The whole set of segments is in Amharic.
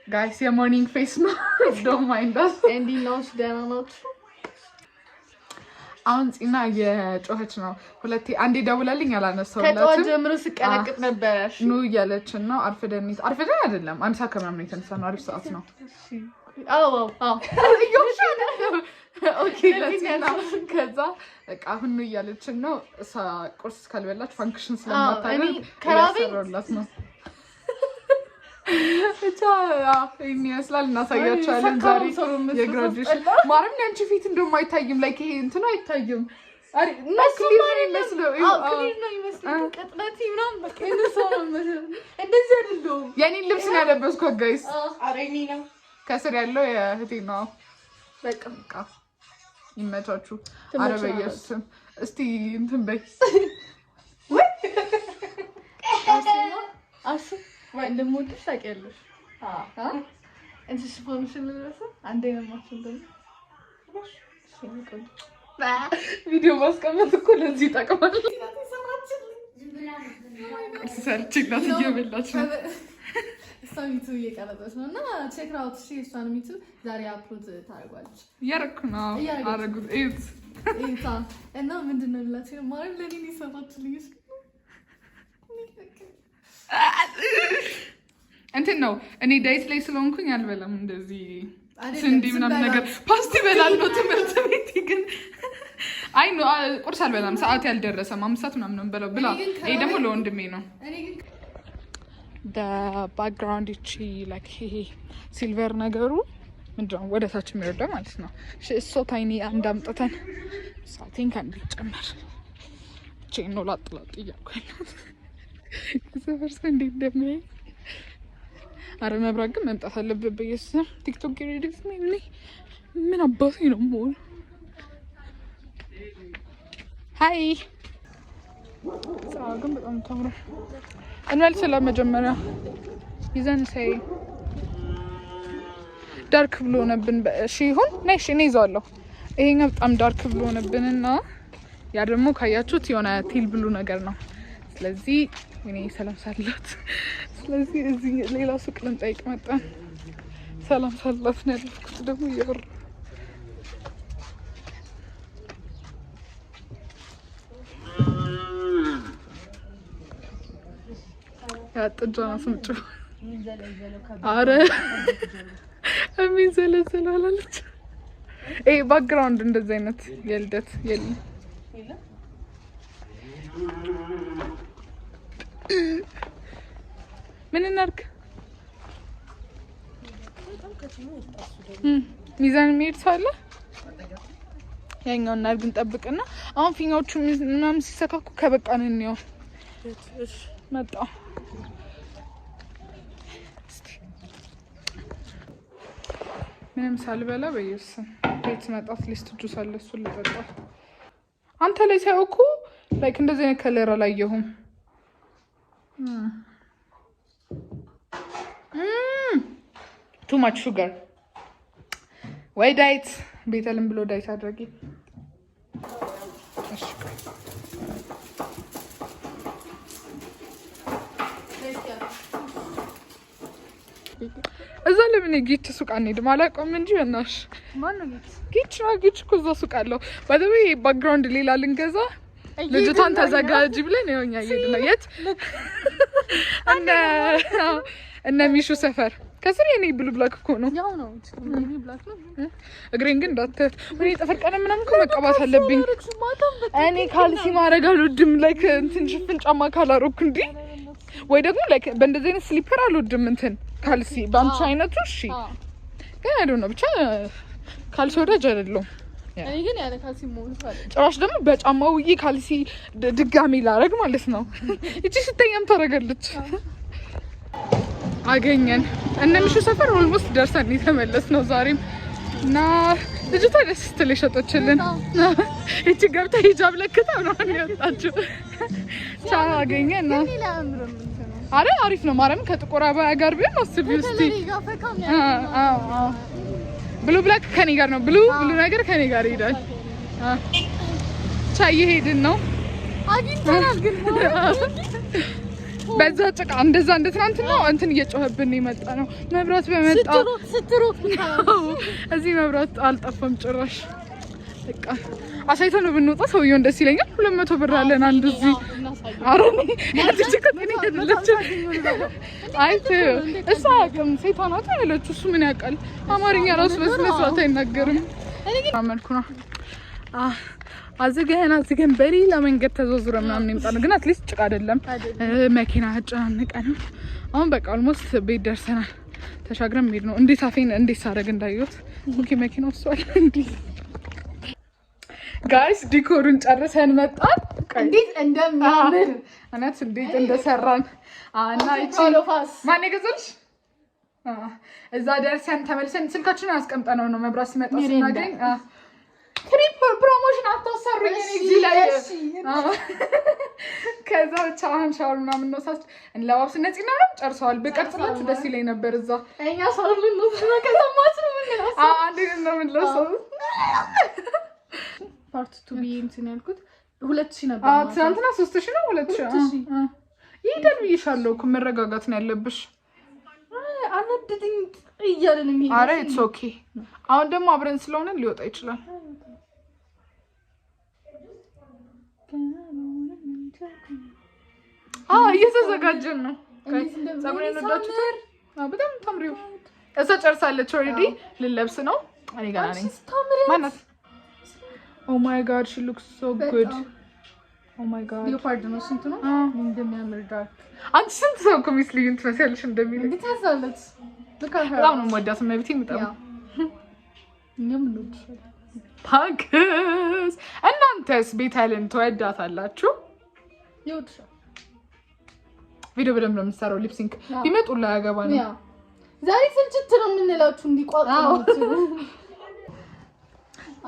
Guys, your morning face no. Don't mind us. And he knows they're not. አሁን ፂና የጮኸች ነው ሁለቴ አንዴ ደውላልኝ ያላነሳውላት ከጧት ጀምሮ ስቀለቅጥ ነበር ኑ እያለችን ነው አርፍደን አይደለም አንድ ሰዓት ከምናምን የተነሳ ነው አሪፍ ሰዓት ነው አዎ ኦኬ ለፂና ከዛ በቃ አሁን ነው እያለችን ነው እሷ ቁርስ ካልበላች ፋንክሽን ስለማታደርግ ከራበላት ነው ይመስላል እናሳያቸዋለን ዛሬ የግራጁዌሽን ማርያም ያንቺ ፊት እንደውም አይታይም ላይክ ይሄ እንትን አይታይም አሪ ክሊር ነው የሚመስለው ክሊር ነው የሚመስለው ቀጥላቲ ምናምን በቃ እንደሰው ነው እንደዚህ አይደለም የኔን ልብስ ነው ያለበስኩት ጋይስ አሬኒ ነው ከስር ያለው የእህቴ ነው በቃ ይመቻችሁ አረበየስም እስቲ እንትን በይ አሱ እንደምወድሽ ታውቂያለሽ እንት ስፖንሰር ለራሱ አንዴ ነው ማስፈልግ ቪዲዮ ማስቀመጥ እኮ ለዚህ ይጠቅማል ቁርስ ሰርችና እየበላች ነው ሳሚቱ እየቀረጸች ነው እና ቼክ አውት እሷን ሚቱ ዛሬ አፕሎድ ታደርጋለች እያደረኩ ነው አደረጉት እዩት እና ምንድን ነው የምላቸው ማርያም ለእኔ ይሰጣችልኝ እንትን ነው እኔ ዳይት ላይ ስለሆንኩኝ አልበላም እንደዚህ ስንዴ ምናምን ነገር ፓስቲ በላለሁ ትምህርት ቤት ግን አይ ነው ቁርስ አልበላም ሰዓት ያልደረሰም 5 ሰዓት ምናምን ነው በለው ብላ ይሄ ደግሞ ለወንድሜ ነው the background እቺ like ይሄ ሲልቨር ነገሩ ምንድነው ወደ ታች የሚወርደው ማለት ነው እሱ ታይኒ አንዳምጥተን ሳቲን ካን ቢጨመር እቺ ነው ላጥላጥ እያልኩኝ ከሰፈርስ እንዴ እንደሚያይ አረ መብራት ግን መምጣት አለበት በየሰም ቲክቶክ ግሬዲስ ምን አባቴ ነው ሞል ሃይ ግን በጣም ታምራ እንወል ስለመጀመሪያ ይዘን ሳይ ዳርክ ብሎ ነብን እሺ ይሁን ነሽ እኔ ይዛለሁ ይሄኛው በጣም ዳርክ ብሎ ነብንና ያ ደግሞ ካያችሁት የሆነ ቲል ብሉ ነገር ነው ስለዚህ እኔ ሰላም ሳላት ስለዚህ እዚህ ሌላ ሱቅ ልንጠይቅ መጣን ሰላም ሳላት ነው ያልኩት ደግሞ ይወር ያጥጃና ስምጩ አረ የሚዘለዘለው አላለች ኤ ባክግራውንድ እንደዚህ አይነት የልደት የለም ምን እናርግ ሚዛን የሚሄድ ሰው አለ ያኛውን እናርግ እንጠብቅና አሁን ፊኛዎቹ ምናምን ሲሰካኩ ከበቃን እንየው መጣ ምንም ሳልበላ በየስም ቤት መጣት ሊስት ጁስ አለ እሱን ልጠጣ አንተ ላይ ሳይወኩ ላይክ እንደዚህ አይነት ከለር አላየሁም too much sugar ወይ ዳይት ቤተልም ብሎ ዳይት አድርጊ እሺ እዛ ለምን ጊት ሱቅ አንሄድም አላውቅም እንጂ እናሽ ማን ነው ጊት እኮ እዛ ሱቅ አለው by the way ባክግራውንድ ሌላ ልንገዛ ልጅቷን ተዘጋጅ ብለን ይኸውኛ እየሄድን ነው የት እነ ሚሹ ሰፈር ከስር የኔ ብሉ ብላክ እኮ ነው ያው ነው የኔ ብላክ ነው እግሬን ግን እንዳትት ወይ ጥፍር ቀለም ምናምን እኮ መቀባት አለብኝ እኔ ካልሲ ማድረግ አልወድም ላይክ እንትን ሽፍን ጫማ ካላረኩ እንዴ ወይ ደግሞ ላይክ በእንደዚህ አይነት ስሊፐር አልወድም እንትን ካልሲ ባንቺ አይነቱ እሺ ግን አይደው ነው ብቻ ካልሲ ወዳጅ አይደለም እኔ ግን ያለ ካልሲ ሞልቷ ጭራሽ ደግሞ በጫማው ካልሲ ድጋሚ ላረግ ማለት ነው እቺ ስተኛም ታረጋለች አገኘን እነምሹ ሰፈር ኦልሞስት ደርሰን የተመለስ ነው ዛሬም እና ልጅቷ ደስ ስትል ሸጦችልን እቺ ገብታ ሂጃብ ለክታ ነው ያወጣችው ቻው አገኘን ነው አረ አሪፍ ነው ማርያም ከጥቁር አባያ ጋር ቢሆን አስቢው እስቲ ብሉ ብላክ ከኔ ጋር ነው ብሉ ነገር ከኔ ጋር ይሄዳል ቻይ ሄድን ነው አግኝተናል ግን በዛ ጭቃ እንደዛ እንደ ትናንትና እንትን እየጮኸብን የመጣ ነው። መብራት በመጣ ስትሮጥ እዚህ መብራት አልጠፋም ጭራሽ። በቃ አሳይተን ነው ብንወጣ ሰውየውን ደስ ይለኛል። 200 ብር አለን አንድ እዚህ አረኔ ያትችከኝ አይደለች። አይት እሷ አቅም ሴቷ ናት ያለችው። እሱ ምን ያውቃል አማርኛ ራሱ በስነ ስርዓት አይናገርም። አመልኩ ነው አዝገን በሌላ መንገድ ተዘውዝረ ምናምን ይመጣል። ግን አትሊስት ጭቃ አይደለም መኪና አጨናንቀን አሁን በቃ ኦልሞስት ቤት ደርሰናል። ተሻግረን ሄድ ነው። እንዴት አፌን እንዴት ሳደርግ እንዳየሁት ኦኬ መኪና ወስቷል እንዴ ጋይስ ዲኮሩን ጨርሰን መጣን። እንዴት እንደሚያምር አናት እንዴት እንደሰራን እና እቺ ማን ይገዛልሽ እዛ ደርሰን ተመልሰን ስልካችንን አስቀምጠነው ነው መብራት ሲመጣ ስናገኝ ትሪፕል ፕሮሞሽን አታሰሩኝ እዚህ ላይ ከዛ ብቻ አሁን ሻወር ምናምን ነው ሳስት እንለባብስ እነዚህ ነው ጨርሰዋል። በቀርጽላችሁ ደስ ይለኝ ነበር እዛ እኛ ሻወር ነው ከሰማችሁ ምን አንዴ ነው የምንለብሰው ፓርት 2 ቢ እንትን ያልኩት 2000 ነበር ማለት ነው። ትናንትና 3000 ነው 2000 ይሄዳል ብዬሻለሁ እኮ መረጋጋት ነው ያለብሽ። አነድድኝ እያለን ነው። አረ ኢትስ ኦኬ። አሁን ደግሞ አብረን ስለሆነ ሊወጣ ይችላል። እየተዘጋጀን ነው። ፀጉሬን ወዳችሁት? በጣም ታምሪው እዛ ጨርሳለች ኦልሬዲ ልለብስ ነው። እኔ ጋር ነኝ። ማናት? Oh my god, she looks so good. Oh my god. ሊኦፓርድ ነው ስንት ነው? እንደሚያምር ዳርክ አንቺ ስንት ሰው እኮ ሚስ ልዩን ትመስያለሽ እንደሚል እንድታዛለች በጣም ነው የምወዳት መቤቴ በጣም እኛም ነው ታንክስ። እናንተስ ቤተልን ትወዳታላችሁ? ይወድሻል። ቪዲዮ በደንብ ነው የምትሰራው። ሊፕሲንክ ቢመጡ ላይ ያገባ ነው። ዛሬ ስልችት ነው የምንላችሁ እንዲቋቋሙት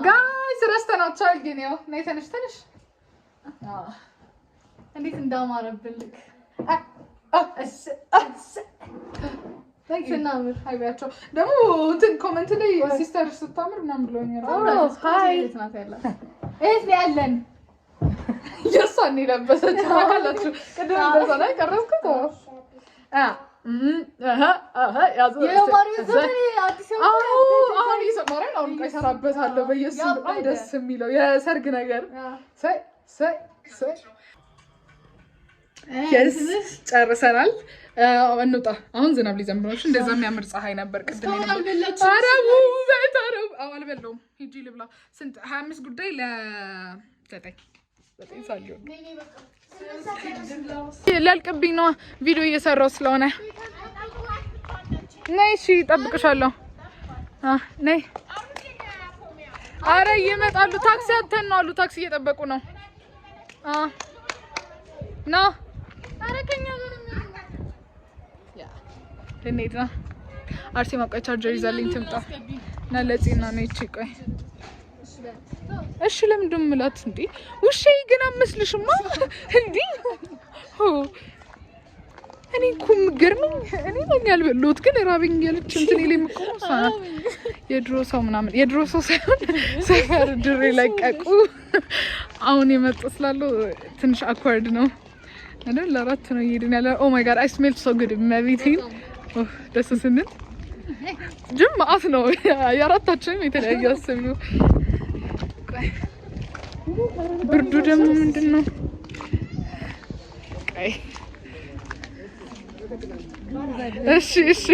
ጋይስ ረስተናቸዋል። ግን ያው ነይ ተነሽ እንዴት እንዳማረብልክ ስናምር አይቢያቸው ደግሞ እንትን ኮመንት ላይ ሲስተር ስታምር ምናምን ብሎኛል። እህት ናት ያላት እህት ያለን የእሷን የለበሰች ታውቃላችሁ። ቅድም እንደዛ ላይ ቀረስኩት አሁን እሰራበታለሁ በየሱ በጣም ደስ የሚለው የሰርግ ነገር ጨርሰናል። እንውጣ አሁን ዝናብ ሊዘንብ ነው። እንደዛ የሚያምር ፀሐይ ነበር ቅድም አልበላሁም። ሂጂ ልብላ። ስንት 25 ጉዳይ ለ9 ሰዓት ሊሆን ሊያልቅብኝ ነው ቪዲዮ እየሰራሁ ስለሆነ። ነይ እሺ እጠብቅሻለሁ። ነይ ኧረ ይመጣሉ። ታክሲ አተን ነው አሉ። ታክሲ እየጠበቁ ነው። ና ኧረ ከእኛ ጋር ልንሄድ ነው። አርሴማ ቆይ ቻርጀር ይዛልኝ ትምጣ እና ለጤና ነው። ይቺ ቆይ እሺ ለምንድን የምላት እንዴ? ውሼ ግን አመስልሽማ እንዴ? እኔ እኮ የምገርመኝ እኔ ነኝ ያልበላሁት ግን ራበኝ ያለች እንትን ይለኝ እኮ የድሮ ሰው ምናምን የድሮ ሰው ሳይሆን ሰፈር ድሬ ለቀቁ አሁን የመጡ ስላለው ትንሽ አኳርድ ነው አይደል? ለአራት ነው እየሄድን ያለ። ኦ ማይ ጋድ አይ ስሜል ሶ ጉድ መቤቴን ደስ ስንል ጅማት ነው የአራታችንም የተለያየ አስብ ነው። ብርዱ ደግሞ ምንድን ነው? ቀይ እሺ እሺ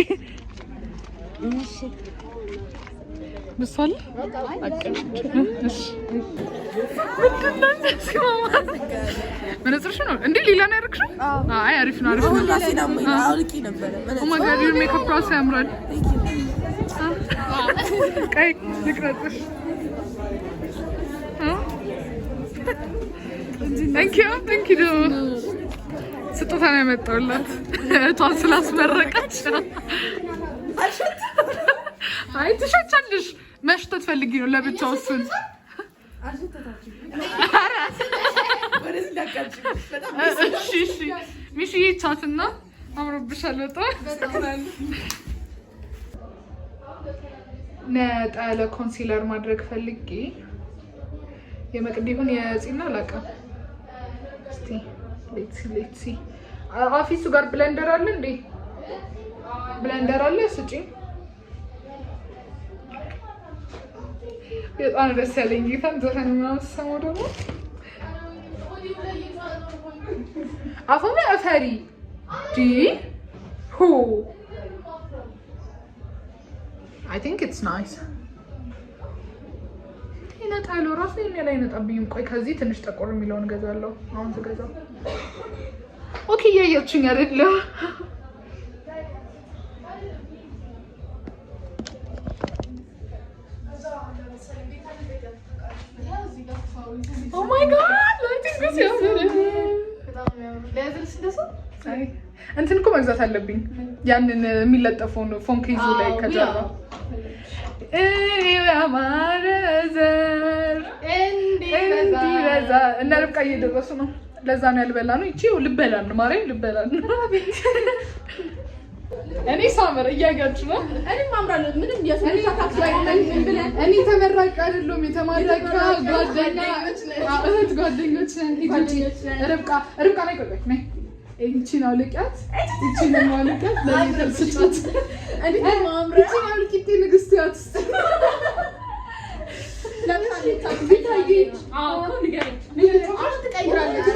ብሷል አቀሽ እሺ ምንድነው ነው እንዴ? ሌላ ነው ያደረግሽው? አይ አሪፍ ነው አሪፍ ነው። አውልቂ ነበር ኦ ማይ ጋድ ዩር ሜካፕ ፕሮሰስ ያምራል። ቀይ ልቅረጽሽ። Thank you. ስጦታ ነው ያመጣሁላት እቷን ስላስመረቀች። አይ ትሸቻለሽ። መሽተት ፈልጊ ነው ለብቻው እሱን እሺ ሚሽዬ ቻትና አምሮብሻል በጣም። ነጣ ያለ ኮንሲለር ማድረግ ፈልጊ። የመቅዲሁን የፂና ላቀ እስቲ ሌትሲ አፊሱ ጋር ብለንደር አለ እንዴ? ብለንደር አለ ስጪኝ። በጣም ደስ ያለኝ ጌታን ዘፈን ምናምን ስሰማው ደግሞ አፎና አፈሪ ዲ ሁ I think it's nice. ይነጣሉ ራሱ የኔ ላይ ነጣብኝም። ቆይ ከዚህ ትንሽ ጠቆር የሚለውን ገዛለሁ አሁን ስገዛው። ኦኬ ያያችሁኝ አይደለ? Oh my god lighting this ያምራል። እንትን እኮ መግዛት አለብኝ ያንን የሚለጠፈውን ፎን ኬዙ ላይ ከጀርባ ያማረዘር እንዲበዛ እና ርብቃ እየደረሱ ነው። ለዛ ነው ያልበላ ነው። ይቺው ልበላ ነው ማርያም ልበላ ነው። እኔ ሳመር እያጋችሁ ነው። እኔም አምራለሁ። ምንም የሰውታ ታክሲ አይደለም ብለን እኔ ተመራቂ አይደለም የተማረቀ ጓደኛ እህት ጓደኞች ነን። ርብቃ ላይ ቆይ ነይ እቺን አውልቂያት እቺን አውልቂያት ለኔ ስጫት እኔ ማምራ እቺን አውልቂት ንግስት ያት ለምሳሌ ታዲያ አዎ ንገረኝ አሁን ትቀይራለች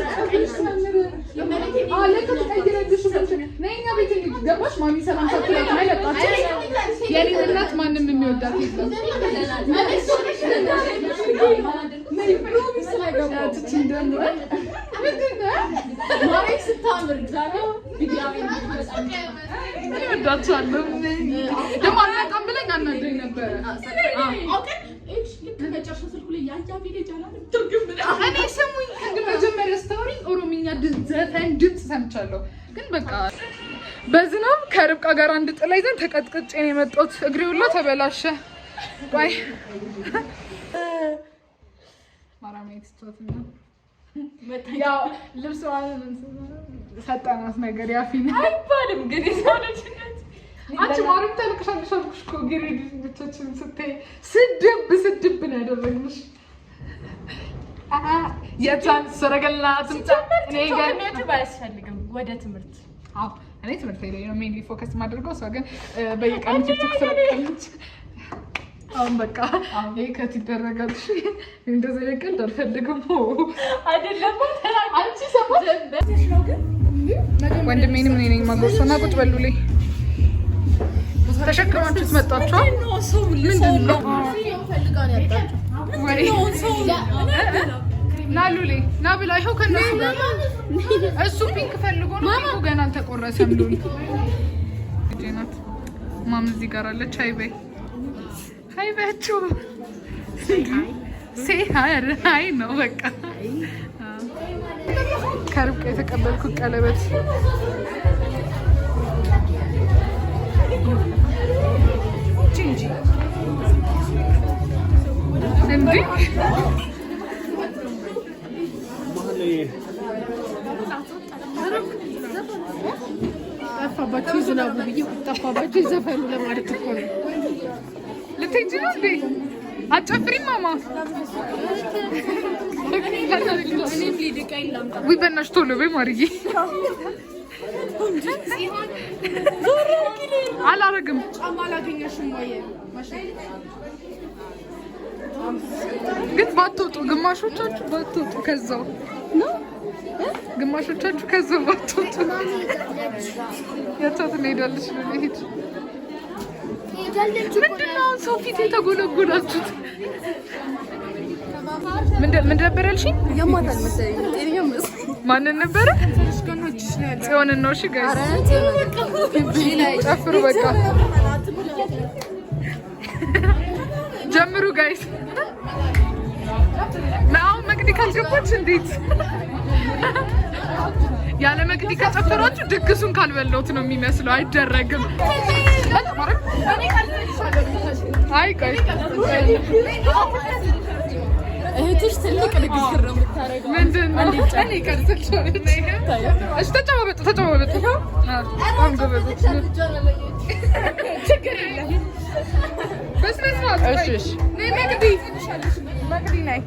ነኛ ቤት ገባሽ ማሚ ሰላም ሳትላት ላይ ለጣች የኔ እናት ማንም የሚወዳት የለም ነይ ፕሮሚስ ላይ ገባች እንደም ማሬክ ስታምር ዛሬ ቢዲያቤ እኔ ወዳቻለሁ ደግሞ አላውቅም ብለኝ አናደኝ ነበር አውቀን እሺ ከመጨረሻ ስልኩ ላይ ያያ ቪዲዮ ጃላል ትርጉም እኔ ሰሙኝ ከመጀመሪያ ስታወሪ ኦሮምኛ ዘፈን ድምጽ ሰምቻለሁ ግን በቃ በዝናብ ከርብቃ ጋር አንድ ጥላ ይዘን ተቀጥቅጬ ነው የመጣሁት። እግሬ ሁሉ ተበላሸ። ባይ ማራሜት ስቶትና ያው ልብሷን ሰጣናት ነገር ያፊና አይባልም ግን ይሳለች አንቺ ማርም ተልከሻለሽ አልኩሽ እኮ ግሬድ ብቻችን ስታይ ስድብ ነው ያደረግንሽ። የታን ሰረገላ ትምጣ እኔ ጋር ነው ባያስፈልግም ወደ ትምህርት አዎ እኔ ትምህርት ላይ ነው ሜንሊ ፎከስ ማድረገው ሰው ግን በየቀኑ ቲክቶክ ስለቀልች አሁን በቃ ይሄ ከት ይደረጋል። እሺ እንደዚህ ለቀልድ አልፈልግም አይደለም አንቺ ሰማሽ ነው ግን ወንድሜንም እኔ ነኝ ማጎሰና ቁጭ በሉልኝ ተሸክማችሁት መጣችሁ ምንድን ነው ፈልጋን ያጣችሁ ወይ ናሉሌ ናብላ ይኸው ከነሱ ጋር እሱ ፒንክ ፈልጎ ነው ፒንኩ ገና አልተቆረሰም ሉል ጀናት ማም እዚህ ጋር አለች ሃይ በያችሁ ሃይ ነው በቃ ከርብቃ የተቀበልኩት ቀለበት ጂንጂ እንዴ ጠፋባችሁ ዝናቡ ብዬ ጠፋባችሁ ዘፈኑ ለማለት እኮ ነው። ልትሄጂ ነው እንዴ? አጨፍሪም ማማ እኔም ሊድቀኝ ላምጣ ወይ በእናትሽ ቶሎ በይ ማርዬ አላረግም ጫማ አላገኘሽም ወይ ግን ባትወጡ ግማሾቻችሁ ባትወጡ ከዛው ነው ግማሾቻችሁ ከዛው ባትወጡ ያቻት እንሄዳለች ልሄድ ምንድነው ሰው ፊት የተጎለጎላችሁት ምን ነበር ያልሽኝ? ያማታል መሰለኝ ጤነኛ መሰለኝ ማንን ነበረ? ጽዮን ነው። እሺ ጋይስ ጨፍሩ በቃ ጀምሩ ጋይስ። አሁን መቅዲ ካልገባች እንዴት ያለ መቅዲ ከጨፈራችሁ ድግሱን ካልበላሁት ነው የሚመስለው። አይደረግም። አይ ቆይ እህትሽ ትልቅ ንግግር ነው የምታረገው። ምንድን ነው እኔ ቀርጽልሻለሁ። እሺ ተጨባበጡ። በጣም ጎበዞች ነው። ችግር የለም። በስመ ስርዓት እሺ ነይ መቅዲ ነይ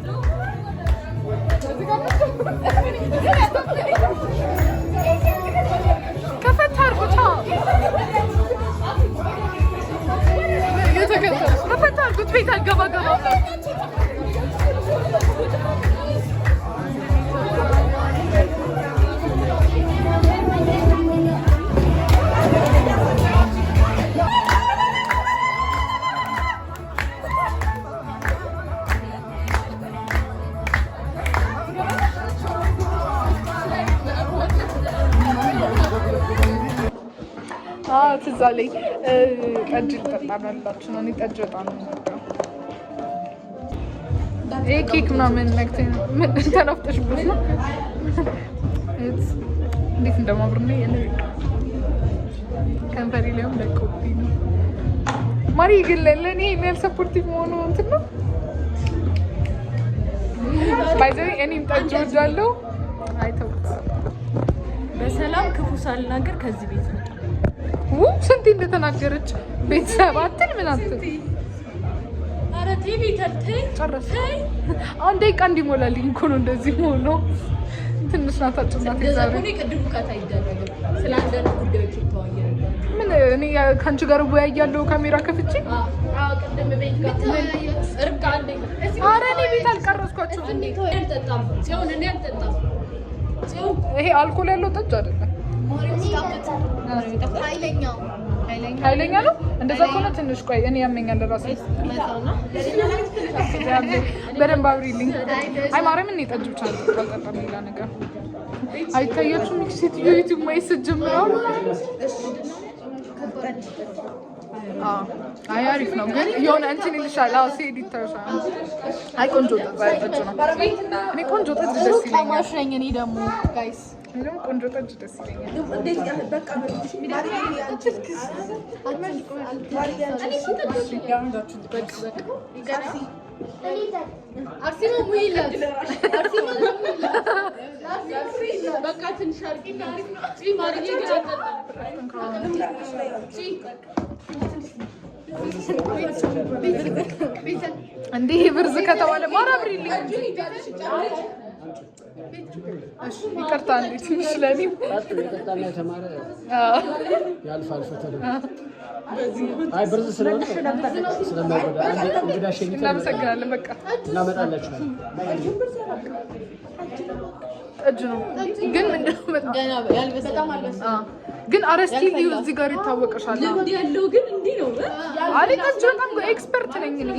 ተፈታል ጉት ቤት አልገባ ገባ ትዝ አለኝ። ጠጅ ልጠጣ ባላችሁ ነው። እኔ ጠጅ በጣም ነው የምወደው። ይሄ ኬክ ምናምን ነግተኝ ተናፍጠሽበት ነው። እንዴት እንደማብር ነው ከንፈሬ ላይም ለቆብኝ ነው። ማሪ ግን ለእኔ ሜል ሰፖርቲቭ መሆኑ እንትን ነው። ባይ ዘ ወይ እኔም ጠጅ እወዳለሁ። አይተውት በሰላም ክፉ ሳልናገር ከዚህ ቤት ነው። ስንቴ እንደተናገረች ቤተሰብ አትል ምን አትል። ኧረ ተይ ቤተል ተይ ጨረስን። አንድ ደቂቃ እንዲሞላልኝ እኮ ነው እንደዚህ ሆኖ። ትንሽ ናት አጭናት ይዛል። ቅድም ካታ ይደረግ ስለ አንዳንድ ጉዳዮች ተወያየን። ምን እኔ ከአንቺ ጋር ወያያለሁ ካሜራ ከፍቼ። ቅድም ቤት ጋር ርብቃ አንዴ ኧረ እኔ ቤት አልቀረስኳቸውም። አልጠጣም ሲሆን እኔ አልጠጣም። ይሄ አልኮል ያለው ጠጅ አይደለም። ኃይለኛ ነው። እንደዛ ከሆነ ትንሽ ቆይ፣ እኔ ያመኛል ራሴ። በደንብ አብሪልኝ። አይ ማርያም፣ እኔ ጠጅ ብቻ አልጠጣም ሌላ ነገር አይታያችሁም። ሴትዮ ዩቲዩብ ማየት ስትጀምረው አይ አሪፍ ነው ግን የሆነ እንትን ይልሻል። አዎ ሲሄድ ይታሻል። አይ ቆንጆ ጠጅ ነው። እኔ ቆንጆ ጠጅ ደስ ይለኛል። እኔ ደግሞ ጋይስ ምንም ቆንጆ ጠጅ ደስ ይለኛል። እንዴ ብርዝ ከተባለ ማራብሪልኝ እንጂ ይቅርታ እንዴ ትንሽ ለኔ ይቅርታና የተማረ ያልፋል ፈተና። አይ ብርዝ ስለሆነ ስለማይጎዳ አንዴ እንግዳ ሸኝተን እናመሰግናለን። በቃ እናመጣላችኋለን። ጠጅ ነው ግን ምንድነው በጣም ገና ያልበሰለ ግን አረስቲ እዚህ ጋር ይታወቀሻል። ልምድ ያለው ግን እንዲህ ነው አይ ጠጅ በጣም ኤክስፐርት ነኝ እኔ።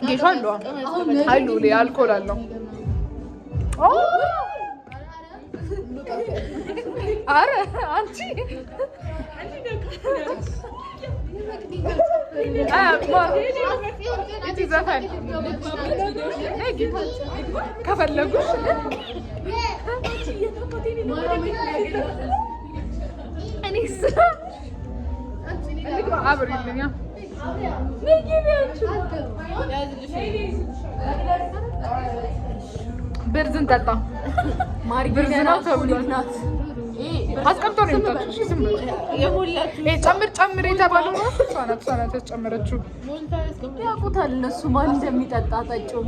ጌታ አለው አይሉ አልኮል አለው። አረ አንቺ ዘፈን ከፈለጉሽ እኔስ አብሪልኛ ብርዝን ጠጣ። ብርዝ ነው ተብሏል። አስቀምጦ ነው የምታውቁት። ጨምር የተባለው ነው። እሷ ናት ያስጨመረችው። ያውቁታል እነሱ ማን እንደሚጠጣ ጠጪው።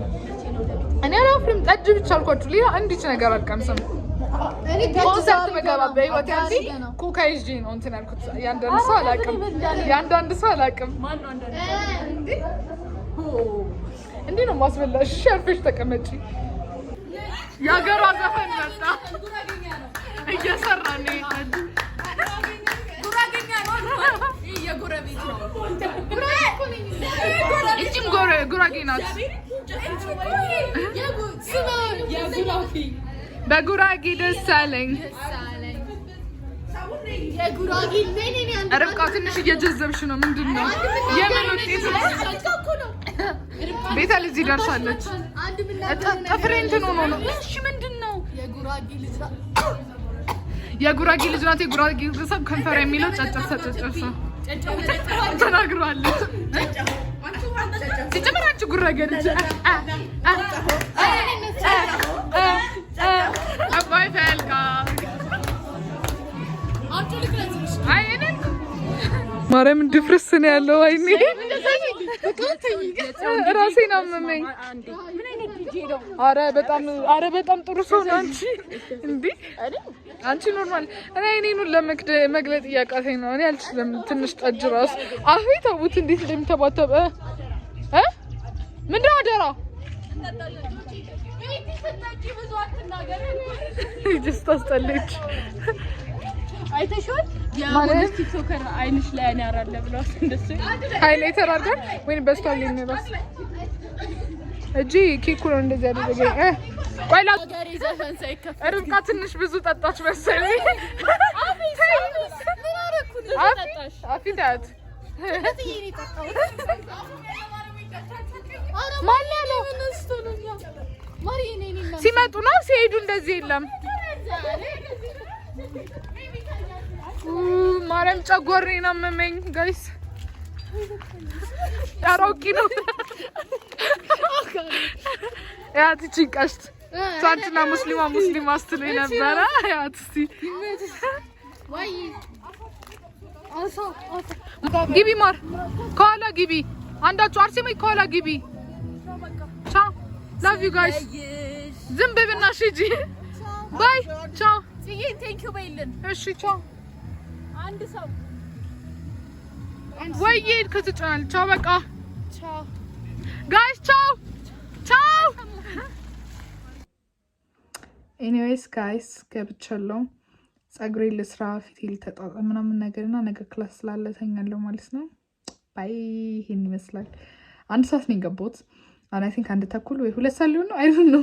እኔ አላፍርም። ጠጅ ብቻ አልኳችሁ። ሌላ አንዲት ነገር አልቀምስም። ኮንሰርት መገባ በህይወት ያንዴ ኮካ ይዤ ነው እንትን ያልኩት። የአንዳንድ ሰው አላውቅም። እንዲህ ነው ማስበላሽ። እሺ አርፈሽ ተቀመጪ። የሀገሯ ዘፈን መጣ እየሰራ ነው። ጉራጌኛ ነው። የጎረቤት ነው። እቺም ጉራጌ ናት። በጉራጌ ደስ አለኝ። ርብቃ ትንሽ እየጀዘብሽ ነው። ምንድን ነው የምን ውጤት ነው? ቤታ እዚህ ደርሳለች። ጥፍሬ እንትን ሆኖ ነው። እሺ ምንድን ነው? የጉራጌ ልጅ ናት። የጉራጌ ሰብ ከንፈር የሚለው ጨጨብሳ ተናግሯለች። ሲጀመር አንቺ ጉራጌ ልጅ አባይ ፈልጋ ማርያም ድፍርስ ነው ያለው። አይኔ ራሴን አመመኝ። አረ በጣም ጥሩ ሰው ነው አንቺ እንዴ አንቺ ኖርማል እኔ እኔን ለመግለጥ እያቃተኝ ነው እኔ አልችልም ትንሽ ጠጅ ራስ አፌ ተውት እንዴት እንደምተባተበ ምንድነው አደራ just አስጠለች አይተሽው የሞዴስ ቲክቶከር አይንሽ ላይ ያራለ ብለው እንደሱ ሃይላይተር አድርገን ወይ በስቷል ለነራስ እጂ ኬኩ ነው እንደዚህ ያደረገኝ ቆይላ ዘፈን ሳይከፍ ርብቃ ትንሽ ብዙ ጠጣች መሰለኝ ምን አረኩ ጠጣሽ አፊታት እንደዚህ ይሄ ጠጣው ማን ያለው ሲመጡ ነው ሲሄዱ እንደዚህ የለም ማርያም ጨጓራዬን አመመኝ ጋይስ ያሮቂ ነው ያት ቺንቀሽት ሳንቲና ሙስሊማ አስተለይ ነበር ያት እስቲ ወይ አሳ ግቢ ማር ከኋላ ግቢ አንዳችሁ አርሴማ ከኋላ ግቢ ቻው love you guys ዝም በይና እሺ ባይ ቻው ጽጌ ቴንክ ዩ በይልን እሺ ቻው አንድ ሰው ወይዬ ከተጫናል ቻው በቃ ቻው ጋይስ ቻው ኤኒዌይስ ጋይስ ገብቻለሁ ጸጉሬ ልስራ ፊቴ ልተጣጣ ምናምን ነገርና ነገ ክላስ ስላለተኛለሁ ማለት ነው ባይ ይሄን ይመስላል አንድ ሰዓት ነው የገባሁት አይ ቲንክ አንድ ተኩል ወይ 2 ሰዓት ሊሆን ነው አይ ዶንት ኖ